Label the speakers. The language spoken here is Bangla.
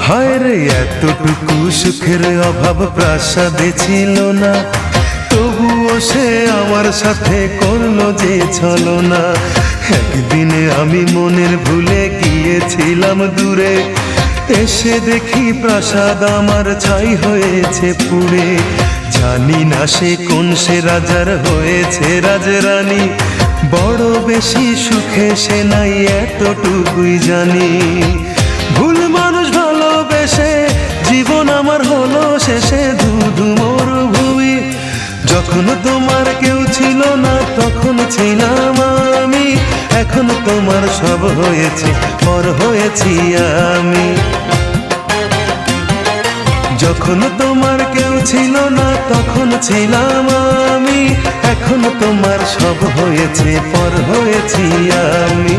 Speaker 1: হায় রে এতটুকু সুখের অভাব প্রাসাদে ছিল না, তবুও সে আমার সাথে করলো যে ছলনা। একদিনে আমি মনের ভুলে গিয়েছিলাম দূরে, এসে দেখি প্রাসাদ আমার ছাই হয়েছে পুড়ে। জানি না সে কোন সে রাজার হয়েছে রাজরানী, বড় বেশি সুখে সে নাই এতটুকুই জানি। ভুল মানুষ ভালোবেসে জীবন আমার হলো শেষে ধুধু মরুভূমি। যখন তোমার কেউ ছিল না তখন ছিলাম আমি, এখন তোমার সব হয়েছে পর হয়েছি আমি। যখন তোমার কেউ ছিল না তখন ছিলাম আমি, এখন তোমার সব হয়েছে পর হয়েছি আমি।